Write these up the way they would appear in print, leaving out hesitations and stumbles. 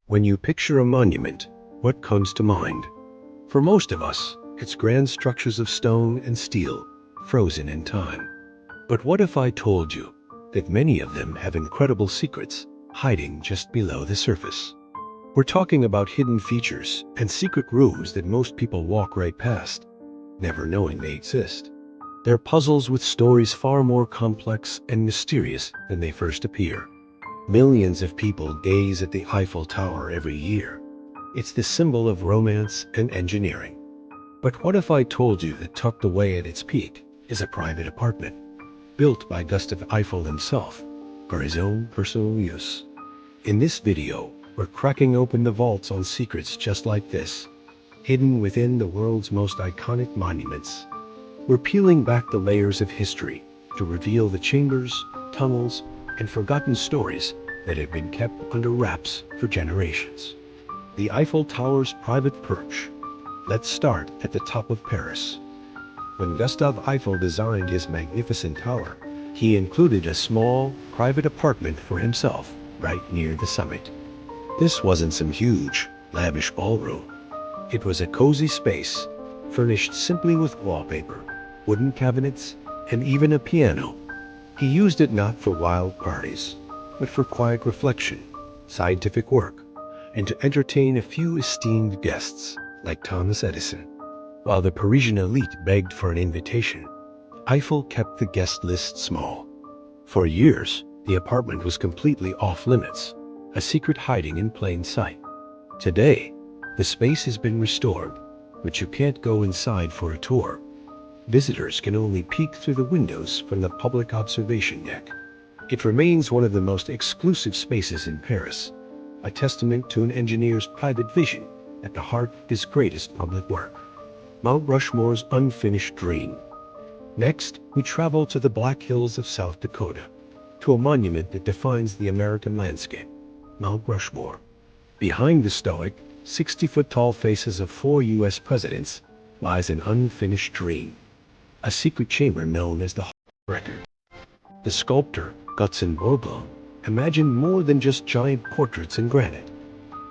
When you picture a monument, what comes to mind? For most of us, it's grand structures of stone and steel, frozen in time. But what if I told you that many of them have incredible secrets hiding just below the surface? We're talking about hidden features and secret rooms that most people walk right past, never knowing they exist. They're puzzles with stories far more complex and mysterious than they first appear. Millions of people gaze at the Eiffel Tower every year. It's the symbol of romance and engineering. But what if I told you that tucked away at its peak is a private apartment, built by Gustave Eiffel himself for his own personal use? In this video, we're cracking open the vaults on secrets just like this, hidden within the world's most iconic monuments. We're peeling back the layers of history to reveal the chambers, tunnels, and forgotten stories that have been kept under wraps for generations. The Eiffel Tower's private perch. Let's start at the top of Paris. When Gustave Eiffel designed his magnificent tower, he included a small, private apartment for himself right near the summit. This wasn't some huge, lavish ballroom. It was a cozy space, furnished simply with wallpaper, wooden cabinets, and even a piano. He used it not for wild parties, but for quiet reflection, scientific work, and to entertain a few esteemed guests, like Thomas Edison. While the Parisian elite begged for an invitation, Eiffel kept the guest list small. For years, the apartment was completely off-limits, a secret hiding in plain sight. Today, the space has been restored, but you can't go inside for a tour. Visitors can only peek through the windows from the public observation deck. It remains one of the most exclusive spaces in Paris, a testament to an engineer's private vision at the heart of his greatest public work. Mount Rushmore's unfinished dream. Next, we travel to the Black Hills of South Dakota, to a monument that defines the American landscape, Mount Rushmore. Behind the stoic, 60-foot-tall faces of 4 U.S. presidents lies an unfinished dream, a secret chamber known as the Hall of Record. The sculptor, Gustave Eiffel, imagined more than just giant portraits in granite.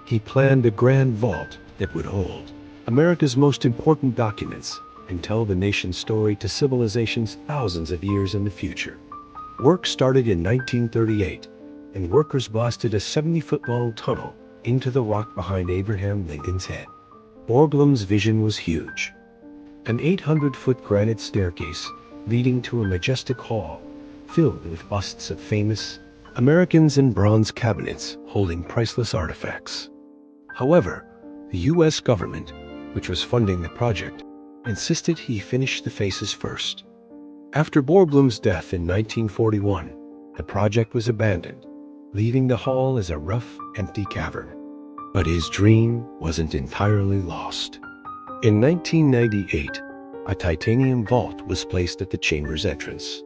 He planned a grand vault that would hold America's most important documents and tell the nation's story to civilizations thousands of years in the future. Work started in 1938, and workers blasted a 70-foot-long tunnel into the rock behind Abraham Lincoln's head. Borglum's vision was huge. An 800-foot granite staircase leading to a majestic hall filled with busts of famous Americans and bronze cabinets holding priceless artifacts. However, the U.S. government, which was funding the project, insisted he finish the faces first. After Borglum's death in 1941, the project was abandoned, leaving the hall as a rough, empty cavern. But his dream wasn't entirely lost. In 1998, a titanium vault was placed at the chamber's entrance.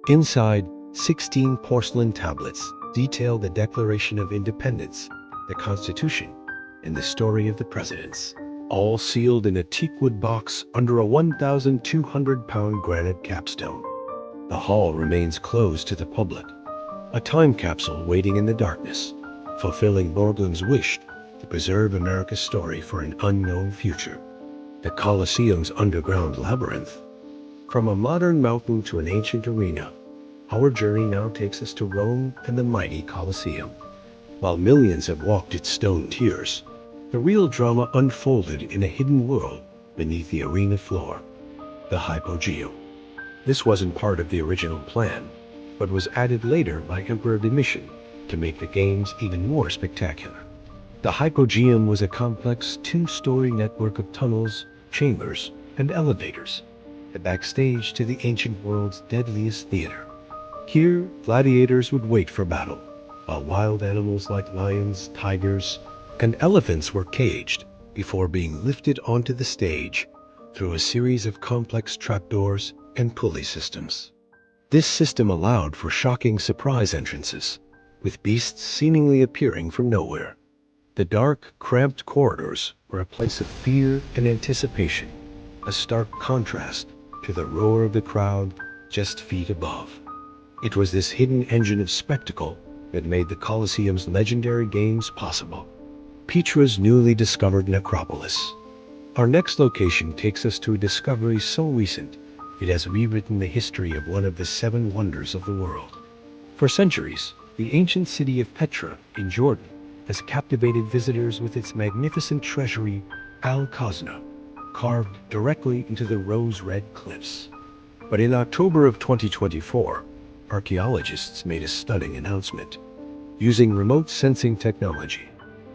Inside, 16 porcelain tablets detail the Declaration of Independence, the Constitution, and the story of the presidents, all sealed in a teakwood box under a 1,200-pound granite capstone. The hall remains closed to the public, a time capsule waiting in the darkness, fulfilling Borglum's wish to preserve America's story for an unknown future. The Colosseum's underground labyrinth. From a modern mountain to an ancient arena, our journey now takes us to Rome and the mighty Colosseum. While millions have walked its stone tiers, the real drama unfolded in a hidden world beneath the arena floor, the Hypogeum. This wasn't part of the original plan, but was added later by Emperor Domitian to make the games even more spectacular. The Hypogeum was a complex 2-story network of tunnels, chambers, and elevators, the backstage to the ancient world's deadliest theater. Here, gladiators would wait for battle, while wild animals like lions, tigers, and elephants were caged before being lifted onto the stage through a series of complex trapdoors and pulley systems. This system allowed for shocking surprise entrances, with beasts seemingly appearing from nowhere. The dark, cramped corridors were a place of fear and anticipation, a stark contrast to the roar of the crowd just feet above. It was this hidden engine of spectacle that made the Colosseum's legendary games possible. Petra's newly discovered necropolis. Our next location takes us to a discovery so recent, it has rewritten the history of one of the seven wonders of the world. For centuries, the ancient city of Petra in Jordan has captivated visitors with its magnificent treasury, Al-Khazna, carved directly into the rose-red cliffs. But in October of 2024, archaeologists made a stunning announcement. Using remote sensing technology,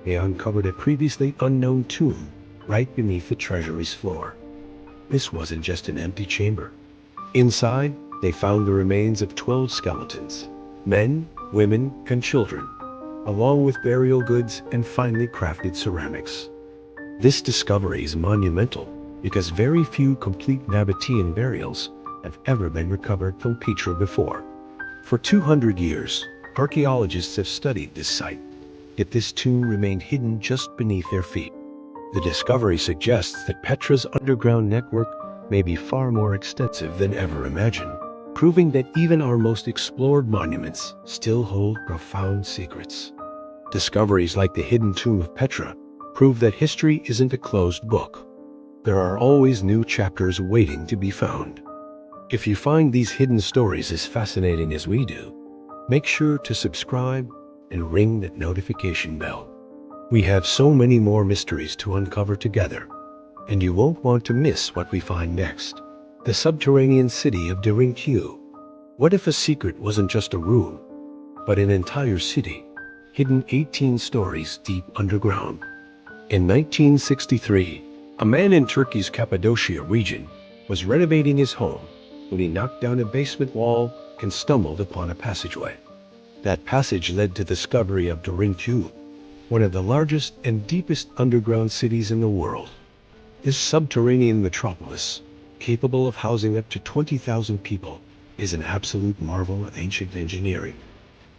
they uncovered a previously unknown tomb right beneath the treasury's floor. This wasn't just an empty chamber. Inside, they found the remains of 12 skeletons, men, women, and children, along with burial goods and finely crafted ceramics. This discovery is monumental because very few complete Nabatean burials have ever been recovered from Petra before. For 200 years, archaeologists have studied this site, yet this tomb remained hidden just beneath their feet. The discovery suggests that Petra's underground network may be far more extensive than ever imagined, proving that even our most explored monuments still hold profound secrets. Discoveries like the hidden tomb of Petra prove that history isn't a closed book. There are always new chapters waiting to be found. If you find these hidden stories as fascinating as we do, make sure to subscribe and ring that notification bell. We have so many more mysteries to uncover together, and you won't want to miss what we find next. The subterranean city of Derinkuyu. What if a secret wasn't just a room, but an entire city, hidden 18 stories deep underground? In 1963, a man in Turkey's Cappadocia region was renovating his home when he knocked down a basement wall and stumbled upon a passageway. That passage led to the discovery of Derinkuyu, one of the largest and deepest underground cities in the world. This subterranean metropolis, capable of housing up to 20,000 people, is an absolute marvel of ancient engineering.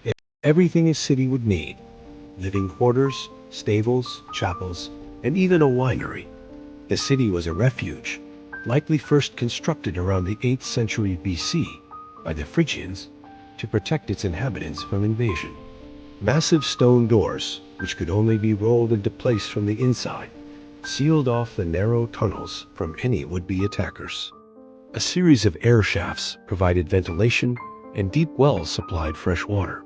It has everything a city would need: living quarters, stables, chapels, and even a winery. The city was a refuge, likely first constructed around the 8th century BC by the Phrygians to protect its inhabitants from invasion. Massive stone doors, which could only be rolled into place from the inside, sealed off the narrow tunnels from any would-be attackers. A series of air shafts provided ventilation, and deep wells supplied fresh water.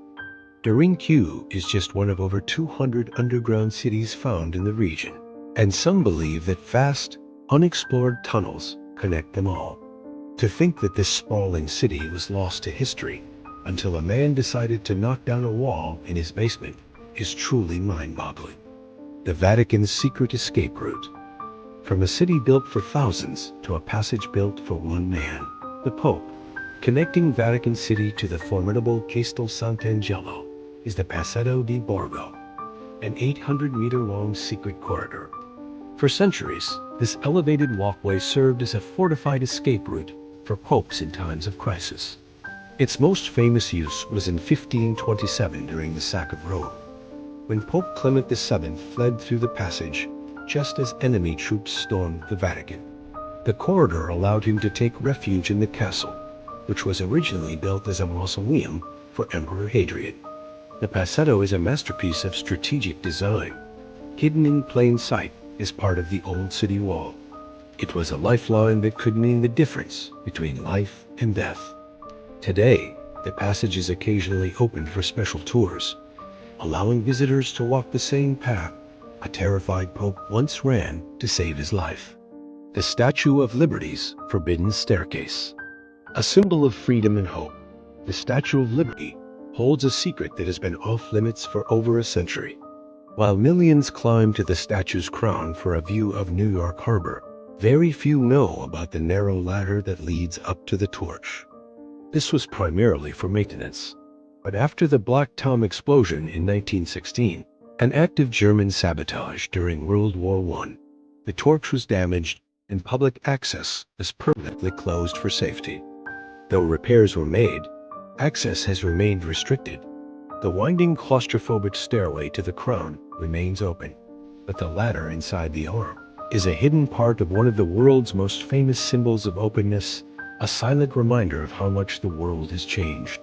Derinkuyu is just one of over 200 underground cities found in the region, and some believe that vast, unexplored tunnels connect them all. To think that this sprawling city was lost to history until a man decided to knock down a wall in his basement is truly mind-boggling. The Vatican's secret escape route. From a city built for thousands to a passage built for one man, the Pope. Connecting Vatican City to the formidable Castel Sant'Angelo is the Passetto di Borgo, an 800-meter-long secret corridor. For centuries, this elevated walkway served as a fortified escape route for popes in times of crisis. Its most famous use was in 1527 during the sack of Rome, when Pope Clement VII fled through the passage just as enemy troops stormed the Vatican. The corridor allowed him to take refuge in the castle, which was originally built as a mausoleum for Emperor Hadrian. The Passetto is a masterpiece of strategic design, hidden in plain sight as part of the old city wall. It was a lifeline that could mean the difference between life and death. Today, the passage is occasionally opened for special tours, allowing visitors to walk the same path a terrified pope once ran to save his life. The Statue of Liberty's Forbidden Staircase. A symbol of freedom and hope, the Statue of Liberty holds a secret that has been off-limits for over a century. While millions climb to the statue's crown for a view of New York Harbor, very few know about the narrow ladder that leads up to the torch. This was primarily for maintenance, but after the Black Tom explosion in 1916, an act of German sabotage during World War I, the torch was damaged and public access was permanently closed for safety. Though repairs were made, access has remained restricted. The winding claustrophobic stairway to the crown remains open, but the ladder inside the arm is a hidden part of one of the world's most famous symbols of openness, a silent reminder of how much the world has changed.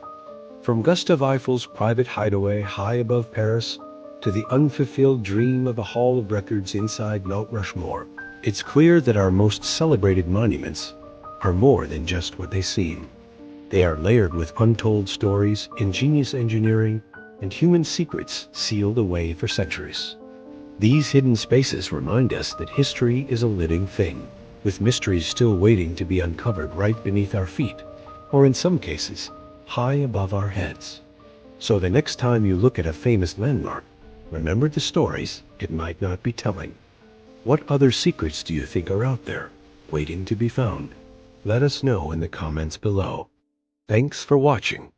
From Gustave Eiffel's private hideaway high above Paris to the unfulfilled dream of a hall of records inside Mount Rushmore, it's clear that our most celebrated monuments are more than just what they seem. They are layered with untold stories, ingenious engineering, and human secrets sealed away for centuries. These hidden spaces remind us that history is a living thing, with mysteries still waiting to be uncovered right beneath our feet, or in some cases, high above our heads. So the next time you look at a famous landmark, remember the stories it might not be telling. What other secrets do you think are out there, waiting to be found? Let us know in the comments below. Thanks for watching.